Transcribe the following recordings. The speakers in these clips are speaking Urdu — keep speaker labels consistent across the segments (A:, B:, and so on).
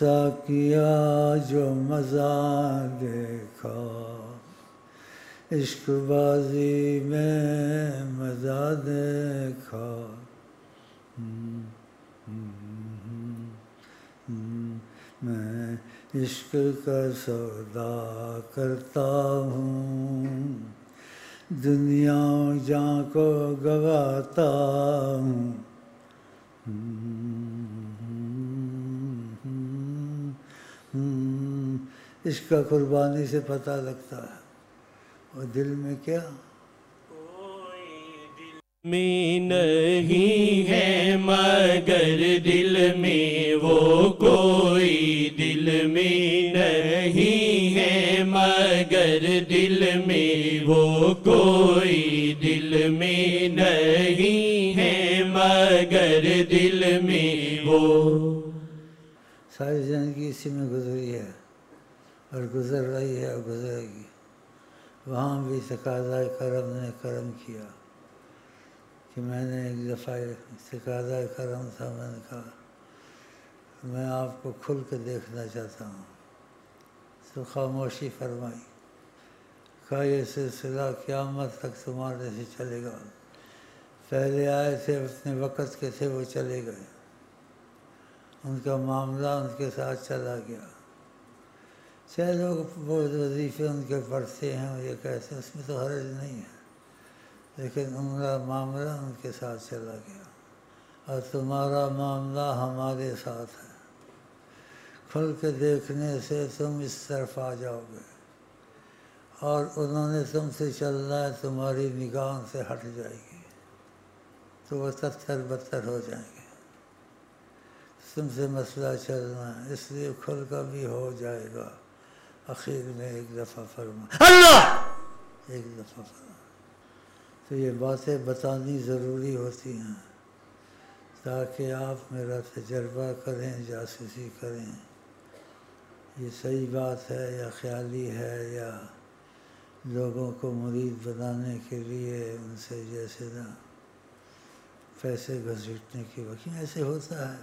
A: ساقیا جو مزہ دیکھا، عشق بازی میں مزہ دیکھا، میں عشق کا سودا کرتا ہوں، دنیا جہاں کو گواتا ہوں، عشق کا قربانی سے پتہ لگتا ہے، اور دل میں کیا
B: میں نہیں ہے مگر دل میں وہ کوئی، دل میں نہیں ہے مگر دل میں وہ کوئی، دل میں نہیں ہے مگر دل میں وہ.
A: ساری زندگی اسی میں گزری ہے اور گزر رہی ہے اور گزرے گی. وہاں بھی تقاضۂ کرم نے کرم کیا کہ میں نے ایک دفعہ تقاضۂ کرم تھا، میں نے کہا میں آپ کو کھل کے دیکھنا چاہتا ہوں، تو خاموشی فرمائی. کہا یہ سلسلہ قیامت تک تمہارے سے چلے گا. پہلے آئے تھے اپنے وقت کے تھے، وہ چلے گئے، ان کا معاملہ ان کے ساتھ چلا گیا. چاہے لوگ بہت وظیفے ان کے پڑھتے ہیں اور یہ کہتے ہیں، اس میں تو حرج نہیں ہے، لیکن ان کا معاملہ ان کے ساتھ چلا گیا اور تمہارا معاملہ ہمارے ساتھ ہے. کھل کے دیکھنے سے تم اس طرف آ جاؤ گے، اور انہوں نے تم سے چلنا ہے، تمہاری نگاہ سے ہٹ جائے گی تو وہ تتر بتر ہو جائیں گے. تم سے مسئلہ چلنا ہے، اس لیے کھل کا بھی ہو جائے گا. اخیر میں ایک دفعہ فرما اللہ، ایک دفعہ فرما. تو یہ باتیں بتانی ضروری ہوتی ہیں تاکہ آپ میرا تجربہ کریں، جاسوسی کریں، یہ صحیح بات ہے یا خیالی ہے، یا لوگوں کو مرید بنانے کے لیے ان سے جیسے نا پیسے گھسیٹنے کی وقت ایسے ہوتا ہے.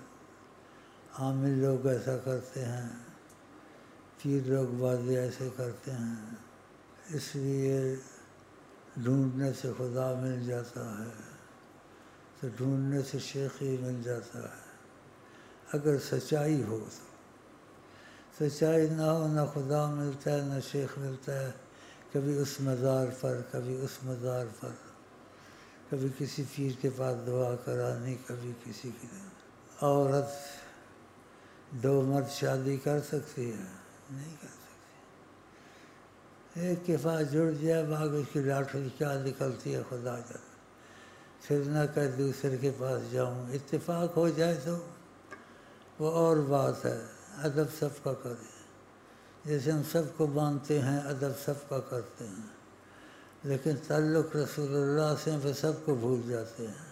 A: عامل لوگ ایسا کرتے ہیں، پیر لوگ بازی ایسے کرتے ہیں. اس لیے ڈھونڈنے سے خدا مل جاتا ہے تو ڈھونڈنے سے شیخ ہی مل جاتا ہے. اگر سچائی ہو تو، سچائی نہ ہو نہ خدا ملتا ہے نہ شیخ ملتا ہے. کبھی اس مزار پر، کبھی اس مزار پر، کبھی کسی پیر کے پاس دعا کرانی، کبھی کسی کی. عورت دو مرد شادی کر سکتی ہے؟ نہیں کر سکتی. ایک کے پاس جڑ جائے، باغ اس کی لاٹری کیا نکلتی ہے خدا جانے. پھر نہ کہ دوسرے کے پاس جاؤں. اتفاق ہو جائے تو وہ اور بات ہے. ادب سب کا کریں، جیسے ہم سب کو مانتے ہیں، ادب سب کا کرتے ہیں، لیکن تعلق رسول اللہ سے وہ سب کو بھول جاتے ہیں.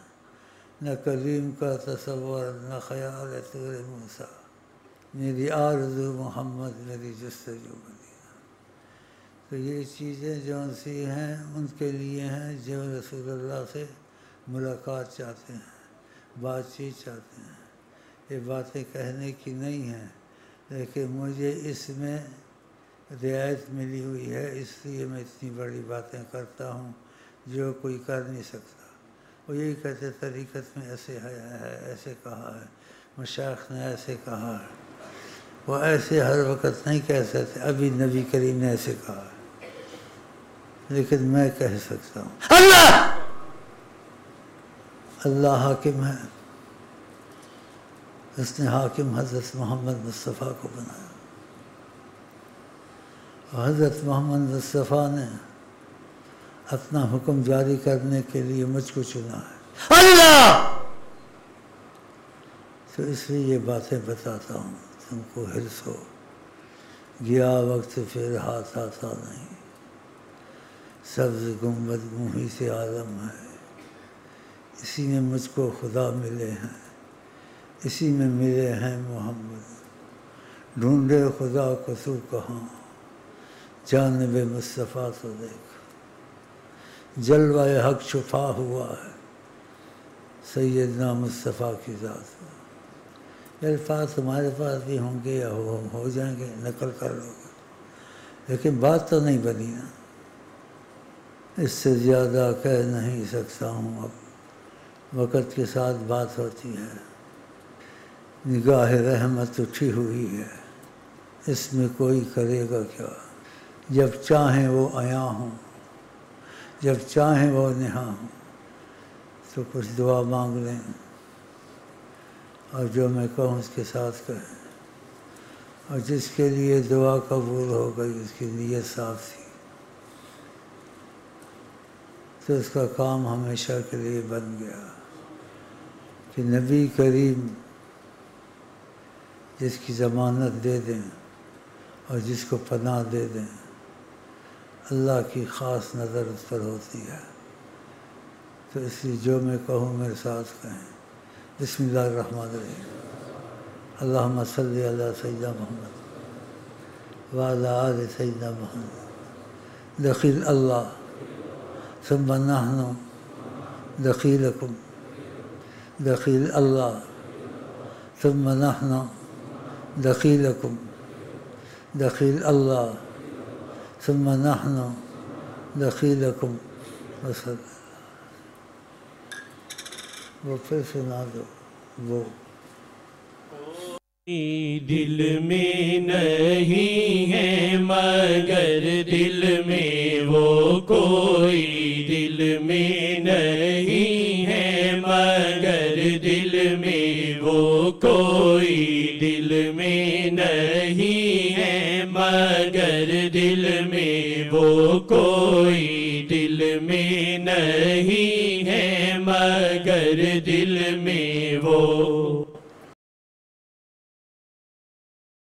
A: نہ کلیم کا تصور، نہ خیال ہے طور موسیٰ، میری آرزو محمد، میری جستجو مدینہ. تو یہ چیزیں جو سی ہیں ان کے لیے ہیں جو رسول اللہ سے ملاقات چاہتے ہیں، بات چیت چاہتے ہیں. یہ باتیں کہنے کی نہیں ہیں، لیکن مجھے اس میں رعایت ملی ہوئی ہے، اس لیے میں اتنی بڑی باتیں کرتا ہوں جو کوئی کر نہیں سکتا. وہ یہی کہتے طریقت میں ایسے ہے، ایسے کہا ہے، مشائخ نے ایسے کہا ہے. وہ ایسے ہر وقت نہیں کہہ سکتے. ابھی نبی کریم نے ایسے کہا ہے، لیکن میں کہہ سکتا ہوں. اللہ، اللہ حاکم ہے. اس نے حاکم حضرت محمد مصطفیٰ کو بنایا، اور حضرت محمد مصطفیٰ نے اپنا حکم جاری کرنے کے لیے مجھ کو چنا ہے. اللہ، تو اس لیے یہ باتیں بتاتا ہوں تم کو حرص ہو. گیا وقت پھر ہاتھ آتا نہیں، سبز گنبد محیط عالم ہے. اسی میں مجھ کو خدا ملے ہیں، اسی میں ملے ہیں محمد. ڈھونڈے خدا کو تو کہاں، جانب مصطفیٰ تو دیکھ. جلوہ حق چھپا ہوا ہے سیدنا مصطفیٰ کی ذات میں. یہ الفاظ تمہارے پاس بھی ہوں گے یا ہو جائیں گے، نقل کر لو گے، لیکن بات تو نہیں بنی نا۔ اس سے زیادہ کہہ نہیں سکتا ہوں، اب وقت کے ساتھ بات ہوتی ہے۔ نگاہ رحمت اٹھی ہوئی ہے، اس میں کوئی کرے گا کیا؟ جب چاہیں وہ عیاں ہوں، جب چاہیں وہ نہاں ہوں، تو کچھ دعا مانگ لیں، اور جو میں کہوں اس کے ساتھ کہیں۔ اور جس کے لیے دعا قبول ہو گئی اس کی نیت صاف تھی، تو اس کا کام ہمیشہ کے لیے بن گیا کہ نبی کریم جس کی ضمانت دے دیں اور جس کو پناہ دے دیں، اللہ کی خاص نظر اس پر ہوتی ہے۔ تو اس لیے جو میں کہوں میرے ساتھ کہیں۔ بسم اللہ الرحمن الرحیم۔ اللہم صلی علی سیدنا محمد وعلی آل سیدنا محمد۔ دخیل اللہ ثم نحن دخیلکم، دخیل اللہ ثم نحن دخیلکم، دخیل اللہ ثم نحن دخیلکم۔ وصل وہ پھر سنا دو وہ۔
B: دل میں نہیں ہے مگر دل میں وہ کوئی، دل میں نہیں ہے مگر دل میں وہ کوئی، دل میں نہیں ہے مگر دل میں وہ کوئی، دل میں نہیں ہے مگر دل میں وہ